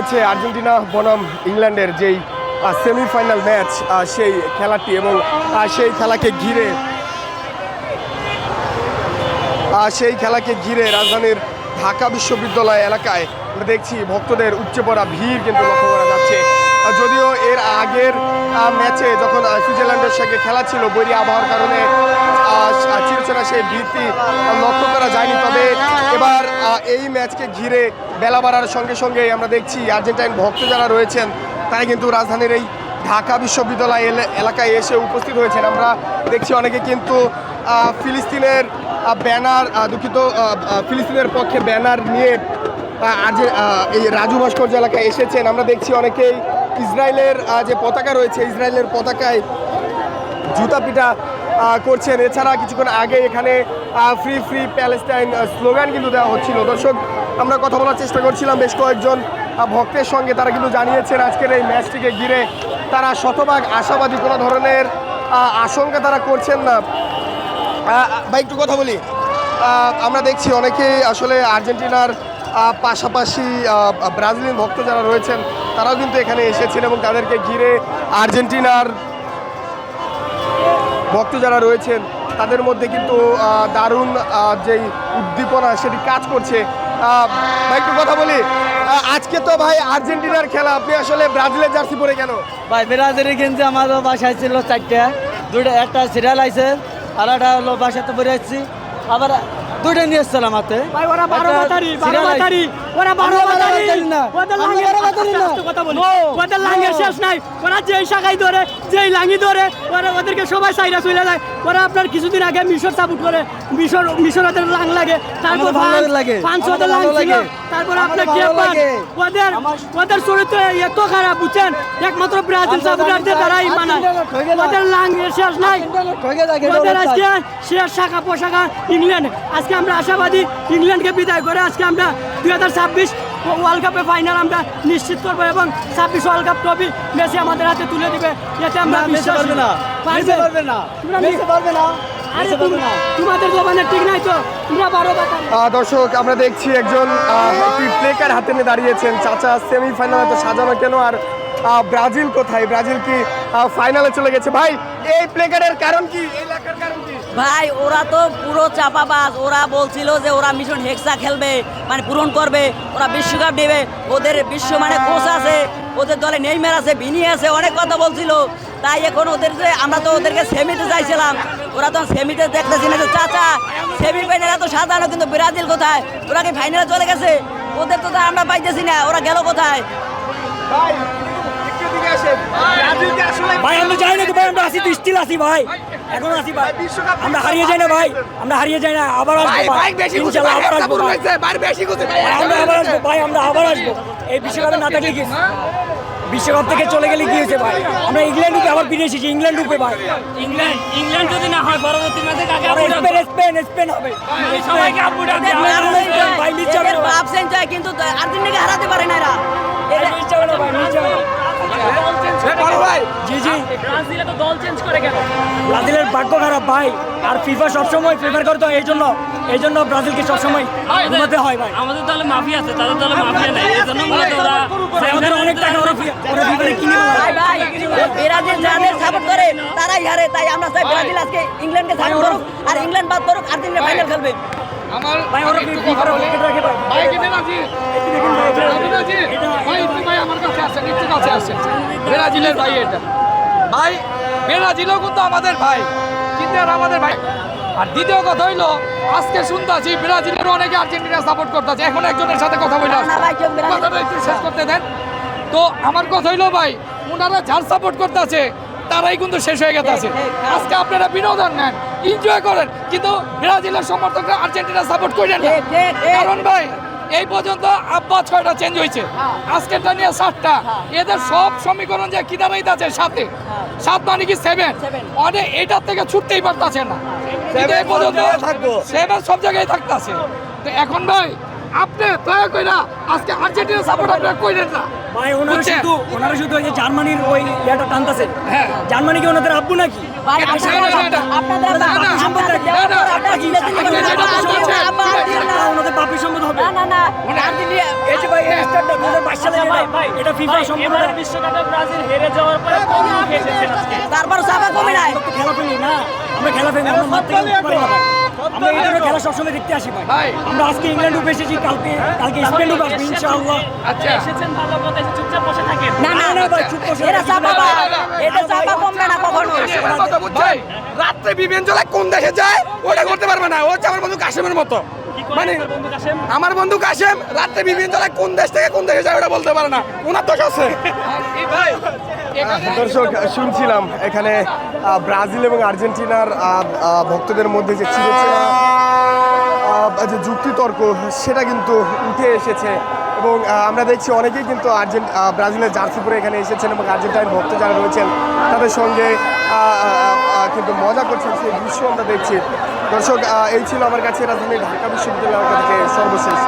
চলছে আর্জেন্টিনা বনাম ইংল্যান্ডের যেই সেমিফাইনাল ম্যাচ, সেই খেলাটি এবং সেই খেলাকে ঘিরে রাজধানীর ঢাকা বিশ্ববিদ্যালয় এলাকায় আমরা দেখছি ভক্তদের উপচে পড়া ভিড় কিন্তু লক্ষ্য করা যাচ্ছে। যদিও এর আগের ম্যাচে যখন সুইজারল্যান্ডের সঙ্গে খেলা ছিল, বৈরী আবহাওয়ার কারণে চিরচেনা সেই ভিড়টি লক্ষ্য করা যায়নি, তবে এবার এই ম্যাচকে ঘিরে বেলা বাড়ার সঙ্গে সঙ্গে আমরা দেখছি আর্জেন্টাইন ভক্ত যারা রয়েছেন তারা কিন্তু রাজধানীর এই ঢাকা বিশ্ববিদ্যালয় এলাকায় এসে উপস্থিত হয়েছেন। আমরা দেখছি অনেকে কিন্তু ফিলিস্তিনের ব্যানার, ফিলিস্তিনের পক্ষে ব্যানার নিয়ে এই রাজু ভাস্কর্য এলাকায় এসেছেন। আমরা দেখছি অনেকেই ইসরায়েলের যে পতাকা রয়েছে, ইসরায়েলের পতাকায় জুতা পিটা করছেন। এছাড়া কিছুক্ষণ আগে এখানে ফ্রি ফ্রি প্যালেস্টাইন স্লোগান কিন্তু দেওয়া হচ্ছিল। দর্শক, আমরা কথা বলার চেষ্টা করছিলাম বেশ কয়েকজন ভক্তের সঙ্গে, তারা কিন্তু জানিয়েছেন আজকের এই ম্যাচটিকে ঘিরে তারা শতভাগ আশাবাদী, কোনো ধরনের আশঙ্কা তারা করছেন না। ভাই একটু কথা বলি, আমরা দেখছি অনেকেই আসলে আর্জেন্টিনার পাশাপাশি ব্রাজিলিয়ান ভক্ত যারা রয়েছেন তারাও কিন্তু এখানে এসেছেন এবং তাদেরকে ঘিরে আর্জেন্টিনার ভক্ত যারা রয়েছেন তাদের মধ্যে কিন্তু দারুণ যেই উদ্দীপনা সেটি কাজ করছে। ভাই একটু কথা বলি, আজকে তো ভাই আর্জেন্টিনার খেলা, আপনি আসলে ব্রাজিলের জার্সি পরে কেন? ভাই ব্রাজিলের কিনতে আমার বাসায় ছিল 4টা, একটা সিরিয়াল আছে আর একটা হলো বাসাতে পরে আসছি, আবার 2টা নিয়ে এসছিলাম হাতে। ওদেরকে সবাই সাইরা চলে যায়। ওরা আপনার কিছুদিন আগে মিশর সাপোর্ট করে, মিশর ওদের লাং লাগে, তারপর তারপরে আপনার ওদের চরিত্র এত খারাপ বুঝছেন, একমাত্র ব্রাজিল সাপোর্টারদের দ্বারাই মানায়। ওদের লাং শেষ নাই, ওদের আজকে শেষ শাখা পোশাখা ইংল্যান্ড। আজকে আমরা আশাবাদী ইংল্যান্ডকে বিদায় করে আজকে আমরা 2026 ওয়ার্ল্ড কাপে ফাইনাল আমরা নিশ্চিত করবো এবং 26 ওয়ার্ল্ড কাপ ট্রফি মেসি আমাদের হাতে তুলে দিবে। এতে আমরা বিশ্বাস তোমাদের জবানে ঠিক নাই তো তোমরা পারো। দর্শক, আমরা দেখছি একজন প্লে কার্ড হাতে নিয়ে দাঁড়িয়েছেন। চাচা, সেমিফাইনালে তো সাজানো কেন, আর ব্রাজিল কোথায়? ব্রাজিল কি ফাইনালে চলে গেছে? ভাই এই প্লে কার্ডের কারণ কি, এই লেখার কারণ কি? ভাই ওরা তো পুরো চাপাবাজ। ওরা বলছিল যে ওরা মিশন হেক্সা খেলবে, মানে পূরণ করবে, ওরা বিশ্বকাপ নেবে, ওদের বিশ্ব মানে কোচ আছে, ওদের দলে নেইমার আছে, ভিনি আছে, অনেক কথা বলছিল। তাই এখন ওদের যে আমরা তো ওদেরকে সেমিতে চাইছিলাম, ওরা তো সেমিতে দেখতেছি না। চাচা সেমিফাইনাল এত সাধারণ, কিন্তু ব্রাজিল কোথায়? ওরা কি ফাইনালে চলে গেছে? ওদের তো আমরা পাইতেছি না, ওরা গেল কোথায়? ভাই আমরা যাই না তো ভাই, আমরা আসি তো স্টিল আসি ভাই, এখন আসি ভাই, আমরা হারিয়ে যাই না ভাই, আমরা হারিয়ে যাই না, আবার আসবো ভাই, ইনশাআল্লাহ আবার আসবো ভাই, আমরা আবার আসবো ভাই, আমরা আবার আসবো। এই বিশ্বকাপে না থাকলে কি, বিশ্বকাপ থেকে চলে গেলে কি হয়েছে ভাই? আমরা ইংল্যান্ড রূপে আবার ফিরে এসেছি, ইংল্যান্ড রূপে ভাই। ইংল্যান্ড যদি না হয় পরবর্তী ম্যাচে কাকে স্পেন হবে, সবাইকে আপডেট ভাই নিচে হবে না, বাপ সেন্ট যায় কিন্তু আর্জেন্টিনাকে হারাতে পারে না এরা। নিচে হবে না ভাই, নিচে হবে না। জি জি, ব্রাজিল তো দল চেঞ্জ করে কেন? ব্রাজিলের ভাগ্য খারাপ ভাই, আর ফিফা সবসময় প্রেফার করে, তো এই জন্য ব্রাজিলকে সবসময় ঘুমাতে হয় ভাই। আমাদের দলে মাফিয়া আছে, তাদের দলে মাফিয়া নাই, এই জন্য মূলত ওরা আমাদের অনেক টাকা ওরা ফিফারে কিনে ভাই ভাই ব্রাজিল যাদের সাপোর্ট করে তারাই হারে। তাই আমরা চাই ব্রাজিল আজকে ইংল্যান্ডকে সাপোর্ট করুক, আর ইংল্যান্ড বাদ করুক, আর্জেন্টিনা ফাইনাল খেলবে। আমার ভাই ওরা ফিফারে উইকেট রাখে ভাই। ভাই কেটে রাজি ভাই, ভাই আমার কাছে আছে, নিচে কাছে আছে ব্রাজিলের ভাই। এটা ভাই ব্রাজিলও কিন্তু আমাদের ভাই, কিন্তু আর আমাদের ভাই। আর দ্বিতীয় কথা হইলো, আজকে শুনতেছি ব্রাজিলের অনেকে আর্জেন্টিনা সাপোর্ট করতেছে। এখন একজনের সাথে কথা বলে কথাটা একটু শেষ করতে দেন তো। আমার কথা হইলো ভাই, ওনারা যার সাপোর্ট করতেছে তারাই কিন্তু শেষ হয়ে গেছে। আজকে আপনারা বিনোদন নেন, এনজয় করেন, কিন্তু ব্রাজিলের সমর্থকরা আর্জেন্টিনা সাপোর্ট করেন না। কারণ ভাই এই পর্যন্ত আব্বা 6টা চেঞ্জ হয়েছে, আজকেরটা নিয়ে 7টা। এদের সব সমীকরণ যে কি দাঁড়াইতেছে 7 মানে কি 7, অনেক এটার থেকে ছুটতেই পারতেছে না। এই পর্যন্ত 7 সব জায়গায় থাকতেছে। তো এখন ভাই আপনি দয়া করে আজকে আর্জেন্টিনা সাপোর্ট আপনারা কইরেন না ভাই। ওনারা শুধু ওই যে জার্মানির ওই ইয়াটা টানতেছে। জার্মানি কি ওনাদের আব্বু নাকি? ওনাদের বাপের সম্পদ হবে। এই যে ভাই এই স্টারটা 2022 সালে এটা ফিফা সম্পূর্ণ বিশ্বকাপে ব্রাজিল হেরে যাওয়ার পরে কমে উঠে এসেছেন আজকে। তারপর চাপা কমে নাই। আমরা তো খেলা ফেলি না, আমরা খেলা ফেলি, আমরা মাঠ থেকে উঠতে পারি না ভাই। আমরা এই ধরনের খেলা সবসময় দেখতে আসি ভাই। ভাই। আমরা আজকে ইংল্যান্ড উপে এসেছি, কালকে স্পেন উপে আসবে ইনশাআল্লাহ। আচ্ছা এসেছেন ভালো কথা, এসে চুপচাপ বসে থাকেন। না না না ভাই, চুপ বসে এটা থাকি চাপা না। এটা চাপা কমবে না কখনো। ভাই রাত্রে বিমান চলে কোন দেশে যায় ওটা করতে পারবে না। ও হচ্ছে আমার বন্ধু কাশেমের মতো। কি করে মানে আপনার বন্ধু কাশেম? আমার বন্ধু কাশেম রাত্রে বিমান চলে কোন দেশ থেকে কোন দেশে যায় ওটা বলতে পারে না, ওনার দোষ আছে। এই ভাই এখানে দর্শক শুনছিলাম এখানে ব্রাজিল এবং আর্জেন্টিনার ভক্তদের মধ্যে যে চিরচেনা যে যুক্তিতর্ক সেটা কিন্তু উঠে এসেছে এবং আমরা দেখছি অনেকেই কিন্তু ব্রাজিলের জার্সি পরে এখানে এসেছেন এবং আর্জেন্টাইন ভক্ত যারা রয়েছেন তাদের সঙ্গে কিন্তু মজা করছেন, সেই দৃশ্য আমরা দেখছি। দর্শক এই ছিল আমার কাছে রাজধানী ঢাকা বিশ্ববিদ্যালয়ের থেকে সর্বশেষ